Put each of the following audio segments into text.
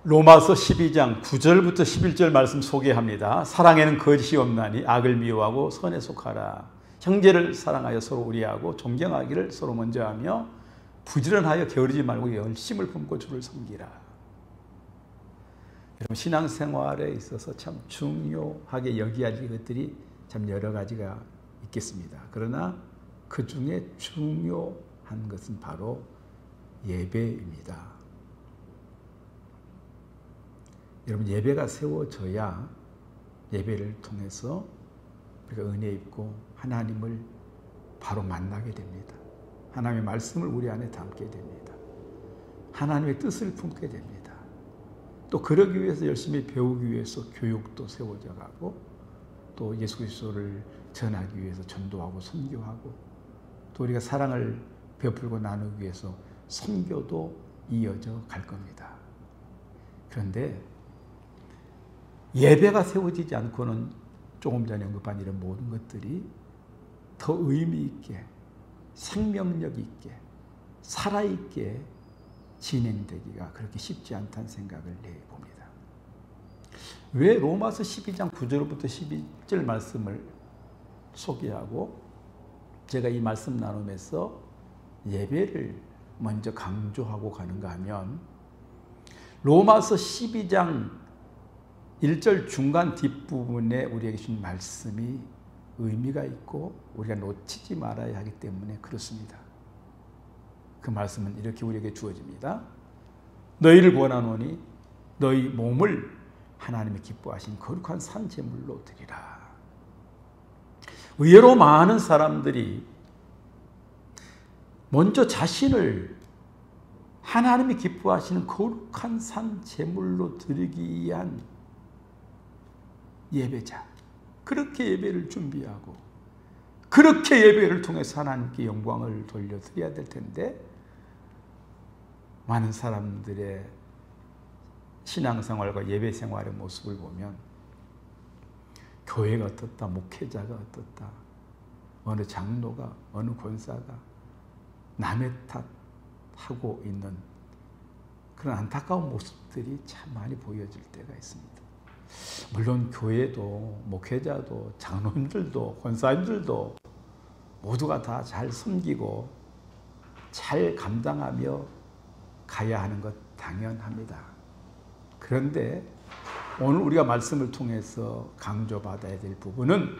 로마서 12장 9절부터 11절 말씀 소개합니다. 사랑에는 거짓이 없나니 악을 미워하고 선에 속하라. 형제를 사랑하여 서로 우애하고 존경하기를 서로 먼저 하며 부지런하여 게으르지 말고 열심을 품고 주를 섬기라. 여러분, 신앙생활에 있어서 참 중요하게 여겨야 할 것들이 참 여러 가지가 있겠습니다. 그러나 그 중에 중요한 것은 바로 예배입니다. 여러분, 예배가 세워져야 예배를 통해서 우리가 은혜 입고 하나님을 바로 만나게 됩니다. 하나님의 말씀을 우리 안에 담게 됩니다. 하나님의 뜻을 품게 됩니다. 또 그러기 위해서 열심히 배우기 위해서 교육도 세워져 가고, 또 예수 그리스도를 전하기 위해서 전도하고 선교하고, 또 우리가 사랑을 베풀고 나누기 위해서 선교도 이어져 갈 겁니다. 그런데 예배가 세워지지 않고는 조금 전에 언급한 이런 모든 것들이 더 의미 있게, 생명력 있게, 살아있게 진행되기가 그렇게 쉽지 않다는 생각을 해봅니다. 왜 로마서 12장 9절부터 12절 말씀을 소개하고 제가 이 말씀 나눔에서 예배를 먼저 강조하고 가는가 하면, 로마서 12장 1절 중간 뒷부분에 우리에게 주신 말씀이 의미가 있고 우리가 놓치지 말아야 하기 때문에 그렇습니다. 그 말씀은 이렇게 우리에게 주어집니다. 너희를 권하노니 너희 몸을 하나님이 기뻐하신 거룩한 산 제물로 드리라. 의외로 많은 사람들이 먼저 자신을 하나님이 기뻐하시는 거룩한 산 제물로 드리기 위한 예배자, 그렇게 예배를 준비하고 그렇게 예배를 통해서 하나님께 영광을 돌려드려야 될 텐데, 많은 사람들의 신앙생활과 예배생활의 모습을 보면 교회가 어떻다, 목회자가 어떻다, 어느 장로가, 어느 권사가 남의 탓하고 있는 그런 안타까운 모습들이 참 많이 보여질 때가 있습니다. 물론 교회도, 목회자도, 장로님들도, 권사님들도 모두가 다 잘 섬기고 잘 감당하며 가야 하는 것 당연합니다. 그런데 오늘 우리가 말씀을 통해서 강조받아야 될 부분은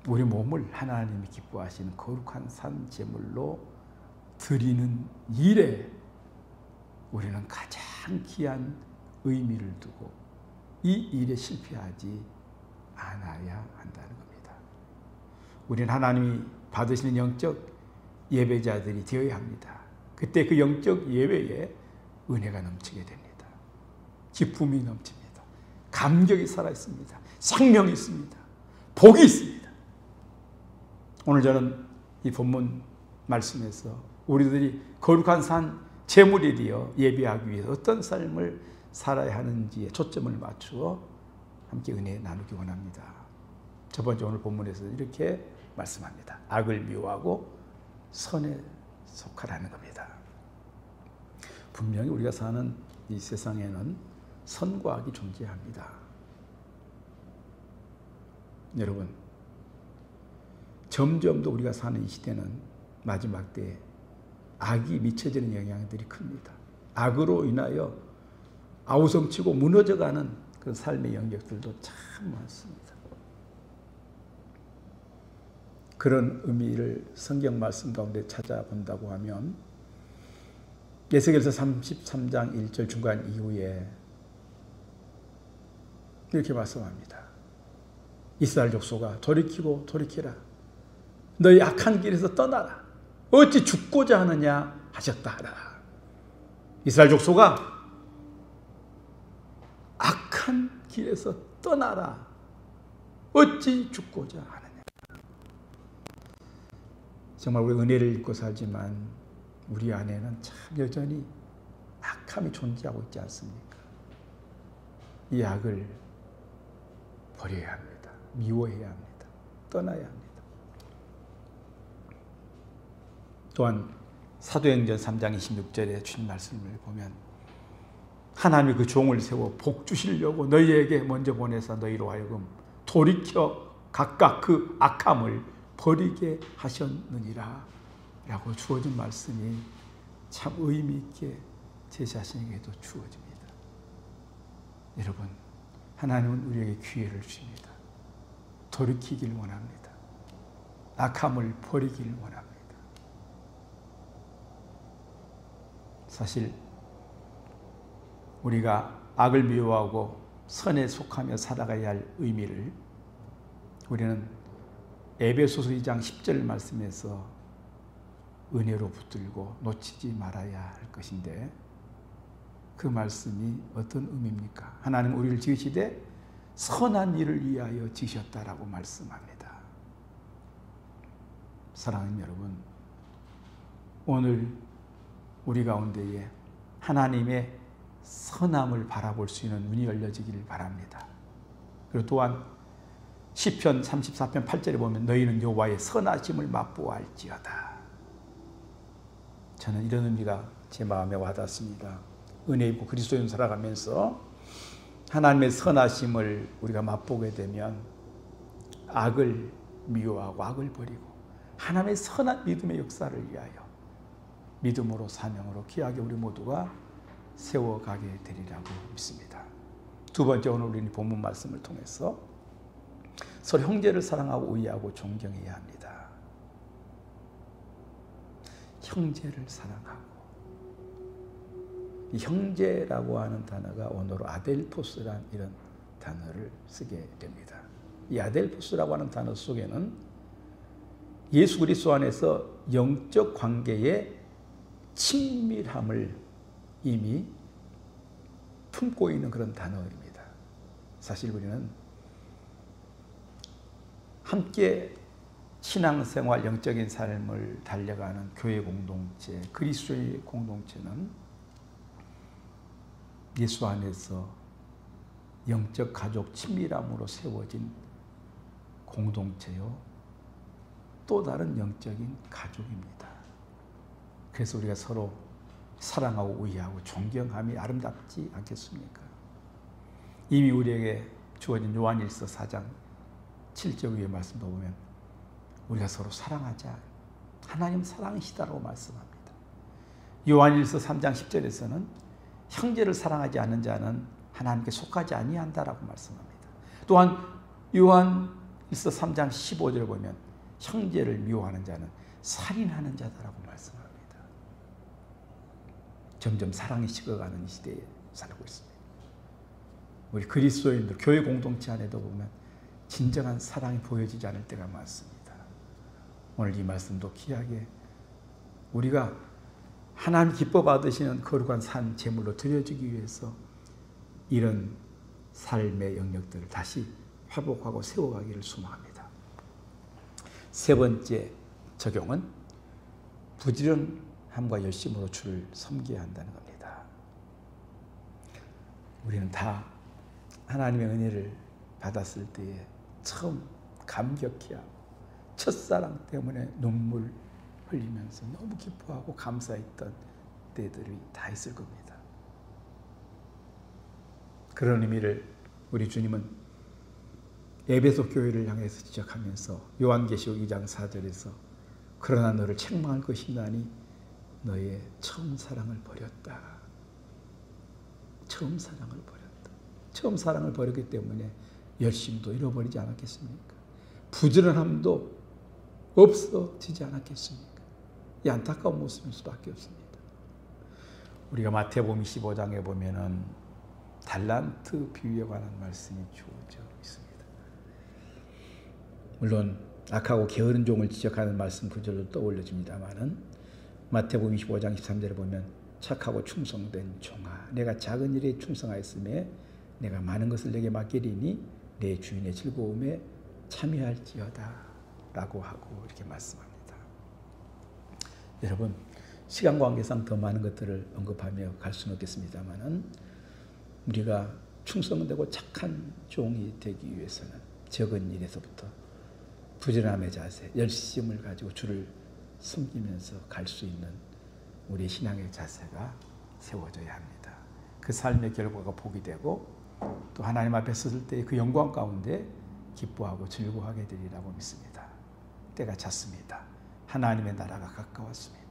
우리 몸을 하나님이 기뻐하시는 거룩한 산 제물로 드리는 일에 우리는 가장 귀한 의미를 두고 이 일에 실패하지 않아야 한다는 겁니다. 우리는 하나님이 받으시는 영적 예배자들이 되어야 합니다. 그때 그 영적 예배에 은혜가 넘치게 됩니다. 기쁨이 넘칩니다. 감격이 살아있습니다. 생명이 있습니다. 복이 있습니다. 오늘 저는 이 본문 말씀에서 우리들이 거룩한 산 제물이 되어 예배하기 위해서 어떤 삶을 살아야 하는지에 초점을 맞추어 함께 은혜 나누기 원합니다. 첫 번째, 오늘 본문에서 이렇게 말씀합니다. 악을 미워하고 선에 속하라는 겁니다. 분명히 우리가 사는 이 세상에는 선과 악이 존재합니다. 여러분, 점점 더 우리가 사는 이 시대는 마지막 때에 악이 미쳐지는 영향들이 큽니다. 악으로 인하여 아우성치고 무너져가는 그 삶의 영역들도 참 많습니다. 그런 의미를 성경 말씀 가운데 찾아본다고 하면 에스겔서 33장 1절 중간 이후에 이렇게 말씀합니다. 이스라엘 족속아 돌이키고 돌이키라. 너희 악한 길에서 떠나라. 어찌 죽고자 하느냐 하셨다 하라. 이스라엘 족속아 악한 길에서 떠나라. 어찌 죽고자 하느냐. 정말 우리 은혜를 입고 살지만 우리 안에는 참 여전히 악함이 존재하고 있지 않습니까? 이 악을 버려야 합니다. 미워해야 합니다. 떠나야 합니다. 또한 사도행전 3장 26절에 주신 말씀을 보면 하나님이 그 종을 세워 복 주시려고 너희에게 먼저 보내사 너희로 하여금 돌이켜 각각 그 악함을 버리게 하셨느니라 라고 주어진 말씀이 참 의미 있게 제 자신에게도 주어집니다. 여러분, 하나님은 우리에게 기회를 주십니다. 돌이키길 원합니다. 악함을 버리길 원합니다. 사실 우리가 악을 미워하고 선에 속하며 살아가야 할 의미를 우리는 에베소서 2장 10절 말씀에서 은혜로 붙들고 놓치지 말아야 할 것인데 그 말씀이 어떤 의미입니까? 하나님 우리를 지으시되 선한 일을 위하여 지으셨다라고 말씀합니다. 사랑하는 여러분, 오늘 우리 가운데에 하나님의 선함을 바라볼 수 있는 눈이 열려지기를 바랍니다. 그리고 또한 시편 34편 8절에 보면 너희는 여호와의 선하심을 맛보아할지어다. 저는 이런 의미가 제 마음에 와닿습니다. 은혜 입고 그리스도인 살아가면서 하나님의 선하심을 우리가 맛보게 되면 악을 미워하고 악을 버리고 하나님의 선한 믿음의 역사를 위하여 믿음으로 사명으로 귀하게 우리 모두가 세워가게 되리라고 믿습니다. 두 번째, 오늘 우리는 본문 말씀을 통해서 서로 형제를 사랑하고 우애하고 존경해야 합니다. 형제를 사랑하고, 이 형제라고 하는 단어가 원어로 아델포스란 이런 단어를 쓰게 됩니다. 이 아델포스라고 하는 단어 속에는 예수 그리스도 안에서 영적 관계의 친밀함을 이미 품고 있는 그런 단어입니다. 사실 우리는 함께 신앙생활, 영적인 삶을 달려가는 교회 공동체, 그리스도의 공동체는 예수 안에서 영적 가족 친밀함으로 세워진 공동체요, 또 다른 영적인 가족입니다. 그래서 우리가 서로 사랑하고 우애하고 존경함이 아름답지 않겠습니까? 이미 우리에게 주어진 요한일서 4장 7절 위의 말씀도 보면 우리가 서로 사랑하자, 하나님 사랑이시다라고 말씀합니다. 요한일서 3장 10절에서는 형제를 사랑하지 않는 자는 하나님께 속하지 아니한다라고 말씀합니다. 또한 요한일서 3장 15절을 보면 형제를 미워하는 자는 살인하는 자다라고 말씀합니다. 점점 사랑이 식어가는 이 시대에 살고 있습니다. 우리 그리스도인들, 교회 공동체 안에도 보면 진정한 사랑이 보여지지 않을 때가 많습니다. 오늘 이 말씀도 귀하게 우리가 하나님 기뻐 받으시는 거룩한 산 제물로 드려지기 위해서 이런 삶의 영역들을 다시 회복하고 세워가기를 소망합니다. 세 번째 적용은 부지런함과 열심으로 주를 섬겨야 한다는 겁니다. 우리는 다 하나님의 은혜를 받았을 때에 처음 감격해하고 첫사랑 때문에 눈물 흘리면서 너무 기뻐하고 감사했던 때들이 다 있을 겁니다. 그런 의미를 우리 주님은 에베소 교회를 향해서 지적하면서 요한계시록 2장 4절에서 그러나 너를 책망할 것이나니 너의 처음 사랑을 버렸다. 처음 사랑을 버렸다. 처음 사랑을 버렸기 때문에 열심도 잃어버리지 않았겠습니까? 부지런함도 없어지지 않았겠습니까? 이 안타까운 모습일 수밖에 없습니다. 우리가 마태복음 25장에 보면은 달란트 비유에 관한 말씀이 주어져 있습니다. 물론 악하고 게으른 종을 지적하는 말씀 구절도 떠올려집니다만은 마태복음 25장 23절에 보면 착하고 충성된 종아, 내가 작은 일에 충성하였음에 내가 많은 것을 내게 맡기리니 내 주인의 즐거움에 참여할지어다 라고 하고 이렇게 말씀합니다. 여러분, 시간 관계상 더 많은 것들을 언급하며 갈 수는 없겠습니다만은 우리가 충성되고 착한 종이 되기 위해서는 적은 일에서부터 부지런함의 자세, 열심을 가지고 주를 섬기면서 갈 수 있는 우리 신앙의 자세가 세워져야 합니다. 그 삶의 결과가 복이 되고 또 하나님 앞에 섰을 때 그 영광 가운데 기뻐하고 즐거워하게 되리라고 믿습니다. 때가 찼습니다. 하나님의 나라가 가까웠습니다.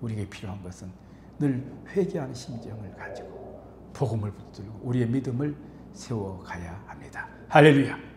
우리에게 필요한 것은 늘 회개하는 심정을 가지고 복음을 붙들고 우리의 믿음을 세워가야 합니다. 할렐루야!